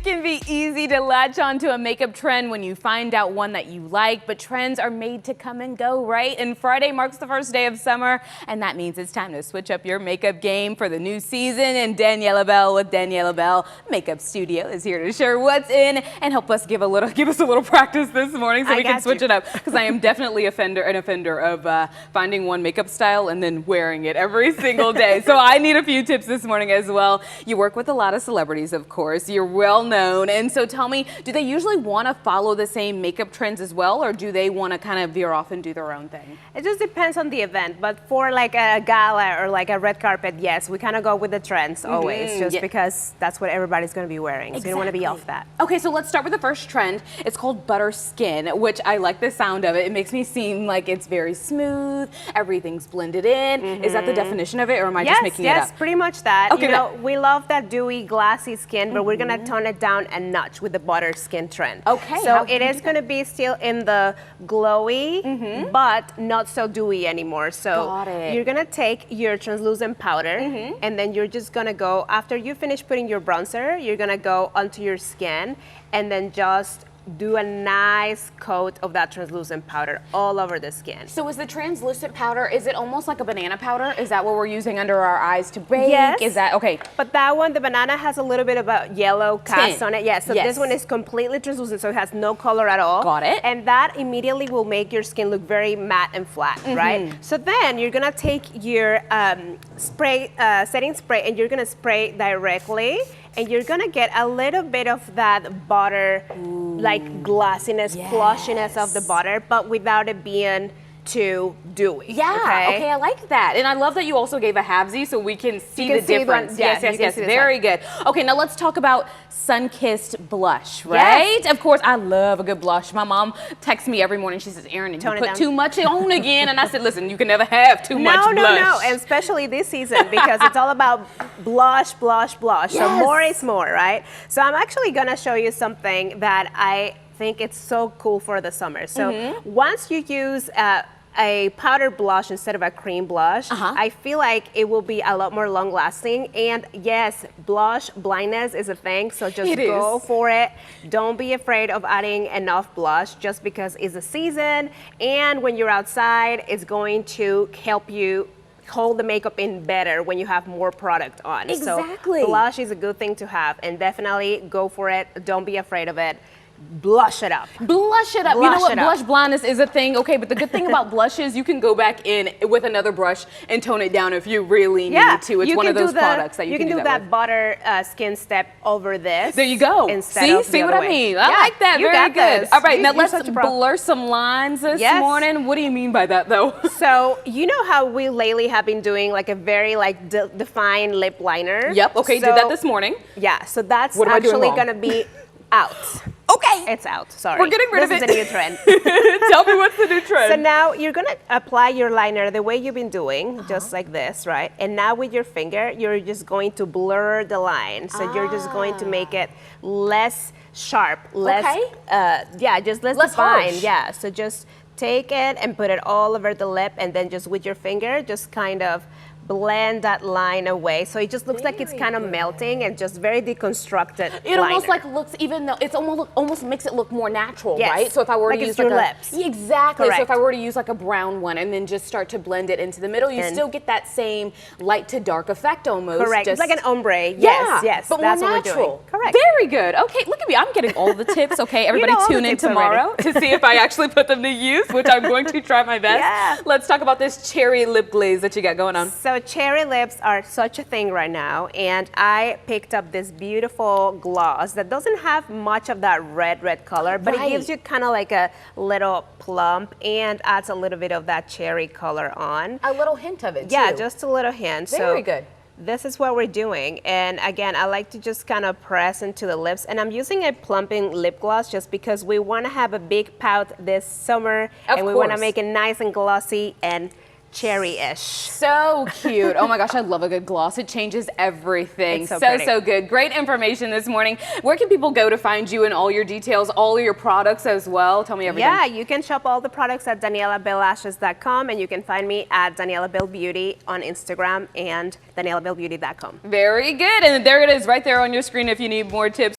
can be easy to latch onto a makeup trend when you find out one that you like, but trends are made to come and go, right? And Friday marks the first day of summer, and that means it's time to switch up your makeup game for the new season. And Daniela Bell with Daniela Bell Makeup Studio is here to share what's in and help us give us a little practice this morning so we can switch it up. Because I am definitely an offender of finding one makeup style and then wearing it every single day. So I need a few tips this morning as well. You work with a lot of celebrities, of course. You're well known. And so tell me, do they usually want to follow the same makeup trends as well, or do they want to kind of veer off and do their own thing? It just depends on the event. But for like a gala or like a red carpet, yes, we kind of go with the trends always, just because that's what everybody's going to be wearing. So you don't want to be off that. Okay, so let's start with the first trend. It's called butter skin, which I like the sound of it. It makes me seem like it's very smooth. Everything's blended in. Is that the definition of it, or am I just making it up? Yes, pretty much that. Okay, you know, we love that dewy, glassy skin, but we're going to tone it down a notch with the butter skin trend. Okay. So it is going to be still in the glowy, but not so dewy anymore. So you're going to take your translucent powder, and then you're just going to go, after you finish putting your bronzer, you're going to go onto your skin and then just do a nice coat of that translucent powder all over the skin. So is the translucent powder, is it almost like a banana powder? Is that what we're using under our eyes to bake? Yes. Is that, okay. But that one, the banana has a little bit of a yellow cast on it. Yeah, so this one is completely translucent, so it has no color at all. Got it. And that immediately will make your skin look very matte and flat, right? So then you're gonna take your setting spray, and you're gonna spray directly, and you're gonna get a little bit of that butter, like glassiness, plushiness of the butter, but without it being too dewy. Yeah, okay, I like that. And I love that you also gave a halvesy so we can see the difference. Yes, very good. Okay, now let's talk about sun-kissed blush, right? Of course, I love a good blush. My mom texts me every morning. She says, Erin, you put too much on again. And I said, listen, you can never have too much blush. No, and especially this season, because it's all about blush, blush, blush. So more is more, right? So I'm actually gonna show you something that I think it's so cool for the summer. So once you use a powder blush instead of a cream blush, I feel like it will be a lot more long lasting. And yes, blush blindness is a thing, so just go for it. Don't be afraid of adding enough blush just because it's a season, and when you're outside, it's going to help you hold the makeup in better when you have more product on. Exactly. So blush is a good thing to have, and definitely go for it. Don't be afraid of it. Blush it up. Blush it up. You know what? Blush blindness is a thing. Okay, but the good thing about blush is you can go back in with another brush and tone it down if you really need to. It's one of those products that you can do that butter skin step over this. There you go. See what I mean? I like that. Very good. All right, now let's blur some lines this morning. What do you mean by that, though? So you know how we lately have been doing like a very defined lip liner. Yep. Okay, did that this morning. Yeah. So that's actually gonna be out. Okay. It's out, sorry. We're getting rid of it. This is a new trend. Tell me what's the new trend. So now you're gonna apply your liner the way you've been doing, just like this, right? And now with your finger, you're just going to blur the line. So you're just going to make it less sharp, less, just less defined. Harsh. Yeah, so just take it and put it all over the lip, and then just with your finger, just kind of blend that line away, so it just looks like it's kind of melting and just very deconstructed. It almost like looks, even though it's almost makes it look more natural, right? So if I were to use your lips, exactly. So if I were to use like a brown one and then just start to blend it into the middle, you still get that same light to dark effect almost. Correct. It's like an ombre. Yes, but that's more what we're doing. natural. Correct. Very good. Okay, look at me. I'm getting all the tips. Okay, everybody tune in tomorrow to see if I actually put them to use, which I'm going to try my best. Let's talk about this cherry lip glaze that you got going on. So cherry lips are such a thing right now, and I picked up this beautiful gloss that doesn't have much of that red color, but it gives you kind of like a little plump and adds a little bit of that cherry color on. A little hint of it too. Yeah, just a little hint. Very good. This is what we're doing, and again, I like to just kind of press into the lips, and I'm using a plumping lip gloss just because we want to have a big pout this summer, and we want to make it nice and glossy and cherry-ish. So cute. Oh my gosh, I love a good gloss. It changes everything. It's so good. Great information this morning. Where can people go to find you and all your details, all your products as well? Tell me everything. Yeah, you can shop all the products at danielabellashes.com, and you can find me at Daniela Bell Beauty on Instagram and danielabellbeauty.com. Very good. And there it is right there on your screen if you need more tips.